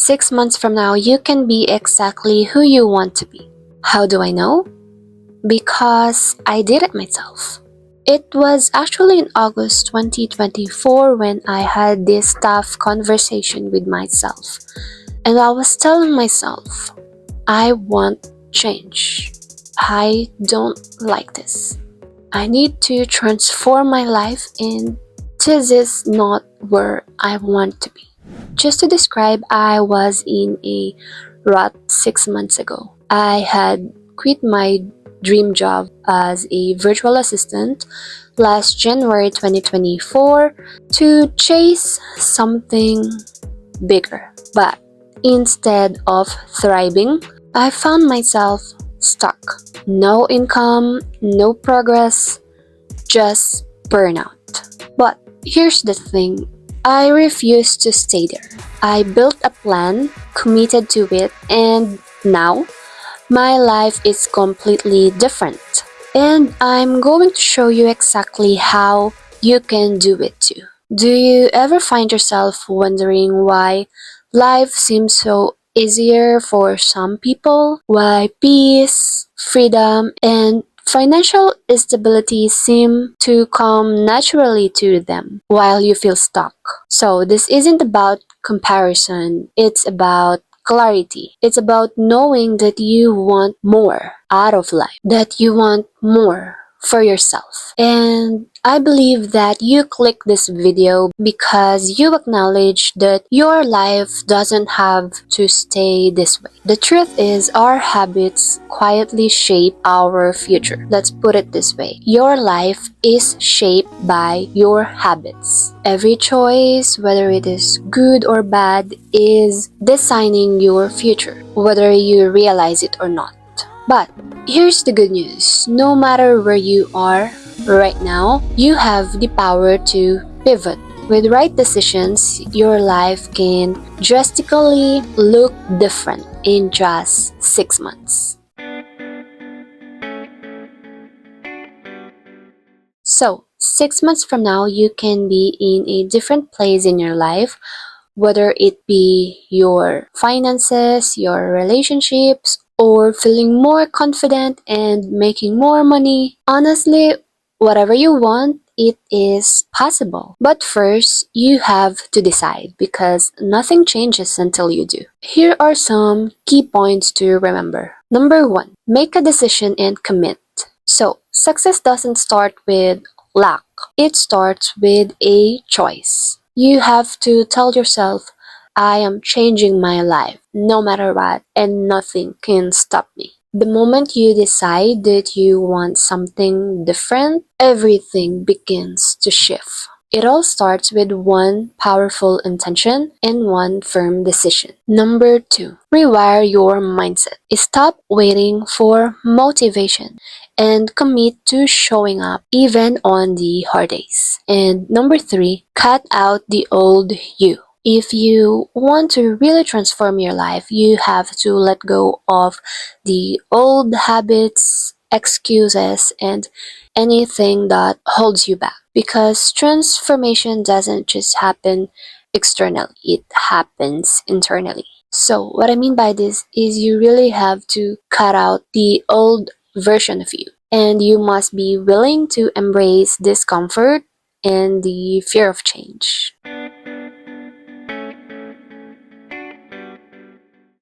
6 months from now, you can be exactly who you want to be. How do I know? Because I did it myself. It was actually in August 2024 when I had this tough conversation with myself. And I was telling myself, I want change. I don't like this. I need to transform my life, and this is not where I want to be. Just to describe, I was in a rut 6 months ago. I had quit my dream job as a virtual assistant last January 2024 to chase something bigger. But instead of thriving, I found myself stuck. No income, no progress, just burnout. But here's the thing, I refused to stay there. I built a plan, committed to it, and now my life is completely different. And I'm going to show you exactly how you can do it too. Do you ever find yourself wondering why life seems so easier for some people? Why peace, freedom, and financial stability seem to come naturally to them while you feel stuck? So, this isn't about comparison, it's about clarity. It's about knowing that you want more out of life, that you want more for yourself. And I believe that you click this video because you acknowledge that your life doesn't have to stay this way. The truth is, our habits quietly shape our future. Let's put it this way. Your life is shaped by your habits. Every choice, whether it is good or bad, is designing your future, whether you realize it or not. But here's the good news. No matter where you are right now, you have the power to pivot. With right decisions, your life can drastically look different in just 6 months. So, 6 months from now, you can be in a different place in your life, whether it be your finances, your relationships, or feeling more confident and making more money. Honestly, whatever you want, it is possible. But first, you have to decide because nothing changes until you do. Here are some key points to remember. Number one, make a decision and commit. So, success doesn't start with luck, it starts with a choice. You have to tell yourself, I am changing my life no matter what, and nothing can stop me. The moment you decide that you want something different, everything begins to shift. It all starts with one powerful intention and one firm decision. Number two, rewire your mindset. Stop waiting for motivation and commit to showing up even on the hard days. And number three, cut out the old you. If you want to really transform your life, you have to let go of the old habits, excuses, and anything that holds you back. Because transformation doesn't just happen externally, it happens internally. So, what I mean by this is you really have to cut out the old version of you, and you must be willing to embrace discomfort and the fear of change.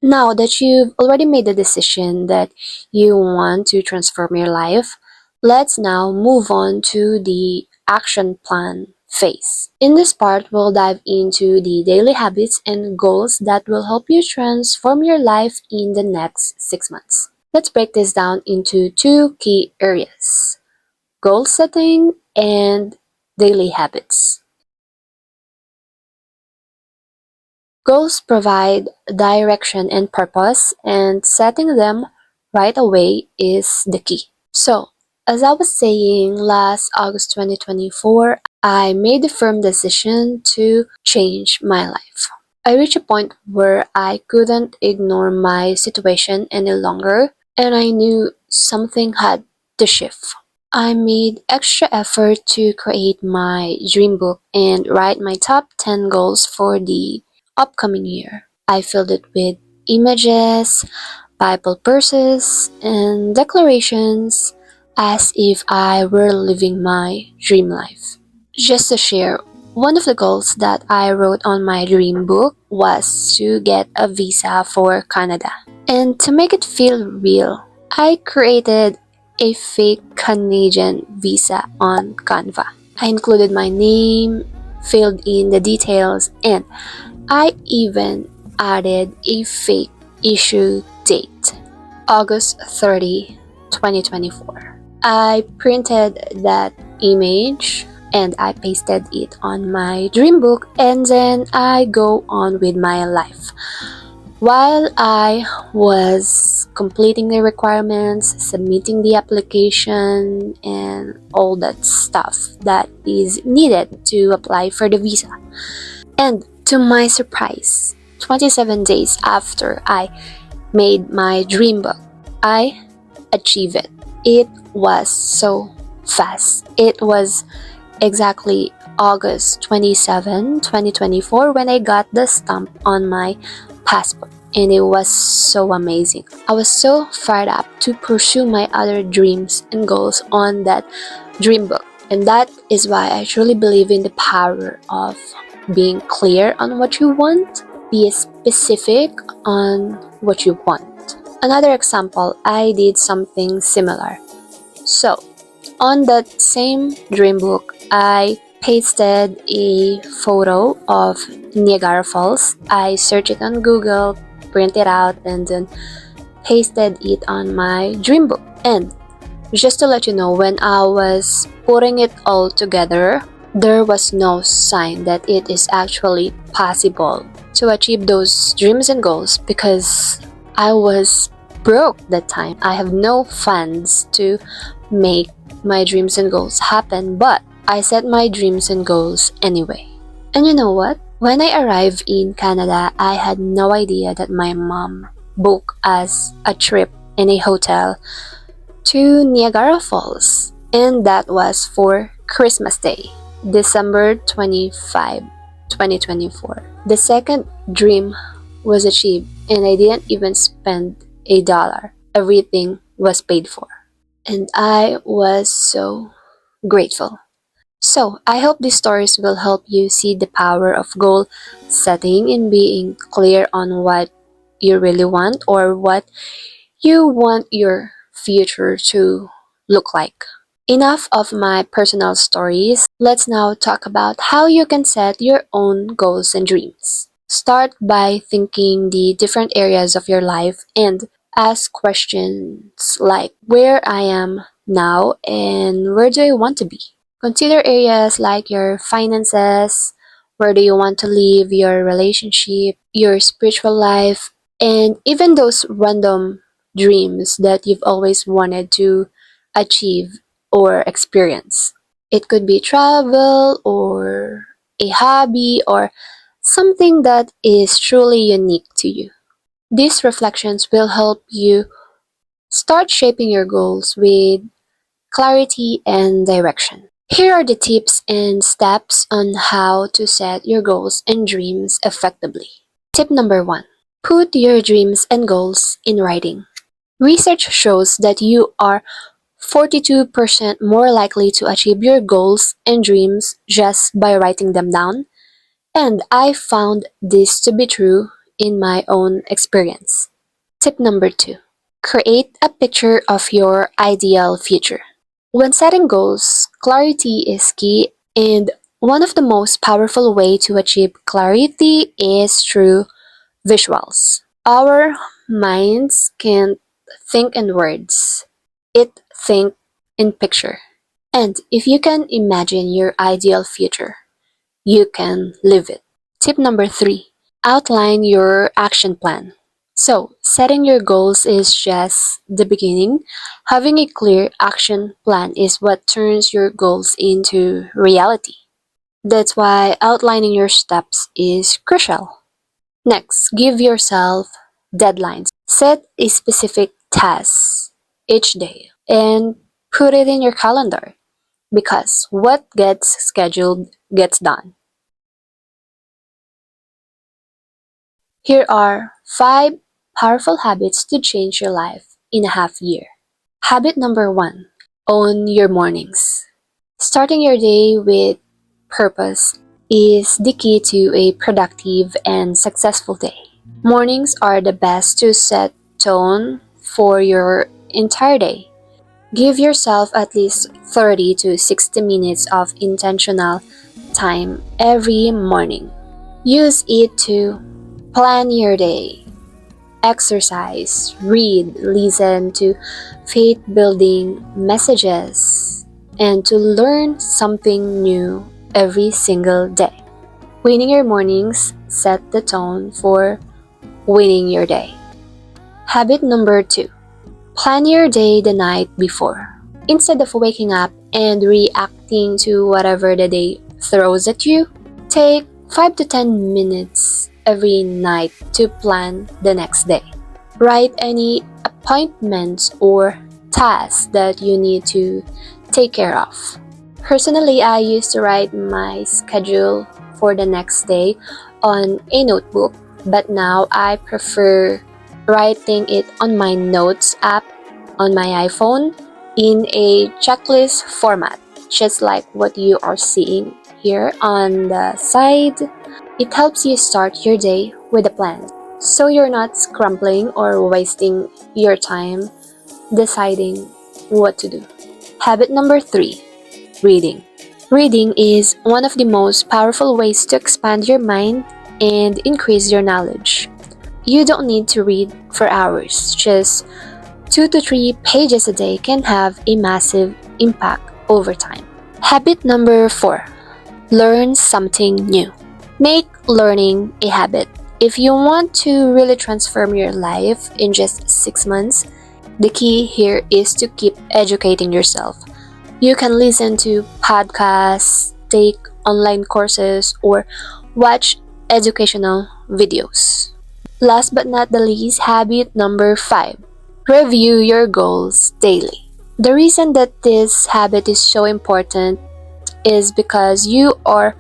Now that you've already made the decision that you want to transform your life, let's now move on to the action plan phase. In this part, we'll dive into the daily habits and goals that will help you transform your life in the next 6 months. Let's break this down into two key areas: goal setting and daily habits. Goals provide direction and purpose, and setting them right away is the key. So, as I was saying, last August 2024, I made a firm decision to change my life. I reached a point where I couldn't ignore my situation any longer, and I knew something had to shift. I made extra effort to create my dream book and write my top 10 goals for the upcoming year. I filled it with images, Bible verses, and declarations as if I were living my dream life. Just to share, one of the goals that I wrote on my dream book was to get a visa for Canada. And to make it feel real, I created a fake Canadian visa on Canva. I included my name, filled in the details, and I even added a fake issue date, August 30, 2024. I printed that image and I pasted it on my dream book, and then I go on with my life. While I was completing the requirements, submitting the application, and all that stuff that is needed to apply for the visa. And to my surprise, 27 days after I made my dream book, I achieved it. It was so fast. It was exactly August 27, 2024 when I got the stamp on my passport. And it was so amazing. I was so fired up to pursue my other dreams and goals on that dream book. And that is why I truly believe in the power of being clear on what you want, be specific on what you want. Another example, I did something similar. So, on that same dream book, I pasted a photo of Niagara Falls. I searched it on Google, print it out, and then pasted it on my dream book. And just to let you know, when I was putting it all together, there was no sign that it is actually possible to achieve those dreams and goals because I was broke that time. I have no funds to make my dreams and goals happen, but I set my dreams and goals anyway. And you know what? When I arrived in Canada, I had no idea that my mom booked us a trip in a hotel to Niagara Falls, and that was for Christmas Day, December 25, 2024. The second dream was achieved, and I didn't even spend a dollar. Everything was paid for, and I was so grateful. So, I hope these stories will help you see the power of goal setting and being clear on what you really want or what you want your future to look like. Enough of my personal stories. Let's now talk about how you can set your own goals and dreams. Start by thinking the different areas of your life and ask questions like where I am now and where do I want to be. Consider areas like your finances, where do you want to live, your relationship, your spiritual life, and even those random dreams that you've always wanted to achieve or experience. It could be travel or a hobby or something that is truly unique to you. These reflections will help you start shaping your goals with clarity and direction. Here are the tips and steps on how to set your goals and dreams effectively. Tip number 1. Put your dreams and goals in writing. Research shows that you are 42% more likely to achieve your goals and dreams just by writing them down, and I found this to be true in my own experience. Tip number 2. Create a picture of your ideal future. When setting goals, clarity is key, and one of the most powerful way to achieve clarity is through visuals. Our minds can't think in words. It think in picture. And if you can imagine your ideal future, you can live it. Tip number 3. Outline your action plan. So, setting your goals is just the beginning. Having a clear action plan is what turns your goals into reality. That's why outlining your steps is crucial. Next, give yourself deadlines. Set a specific task each day and put it in your calendar because what gets scheduled gets done. Here are 5 powerful habits to change your life in a half year. Habit number 1: own your mornings. Starting your day with purpose is the key to a productive and successful day. Mornings are the best to set tone for your entire day. Give yourself at least 30 to 60 minutes of intentional time every morning. Use it to plan your day, exercise, read, listen to faith building messages, and to learn something new every single day. Winning your mornings set the tone for winning your day. Habit number 2: plan your day the night before. Instead of waking up and reacting to whatever the day throws at you, take 5 to 10 minutes every night to plan the next day. Write any appointments or tasks that you need to take care of. Personally, I used to write my schedule for the next day on a notebook, but now I prefer writing it on my notes app on my iPhone in a checklist format, just like what you are seeing here on the side. It helps you start your day with a plan, so you're not scrambling or wasting your time deciding what to do. Habit number 3: reading. Reading is one of the most powerful ways to expand your mind and increase your knowledge. You don't need to read for hours, just 2 to 3 pages a day can have a massive impact over time. Habit number 4: learn something new. Make learning a habit. If you want to really transform your life in just 6 months, the key here is to keep educating yourself. You can listen to podcasts, take online courses, or watch educational videos. Last but not the least, habit number 5: review your goals daily. The reason that this habit is so important is because you are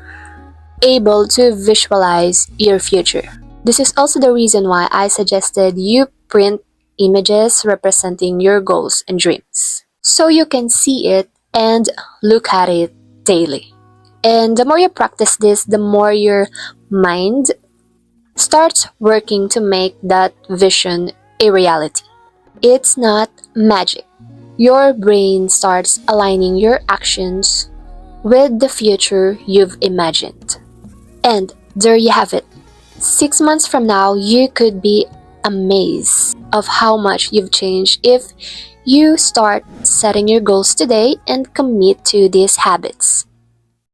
able to visualize your future. This is also the reason why I suggested you print images representing your goals and dreams, so you can see it and look at it daily. And the more you practice this, the more your mind starts working to make that vision a reality. It's not magic. Your brain starts aligning your actions with the future you've imagined. And there you have it. 6 months from now, you could be amazed of how much you've changed if you start setting your goals today and commit to these habits.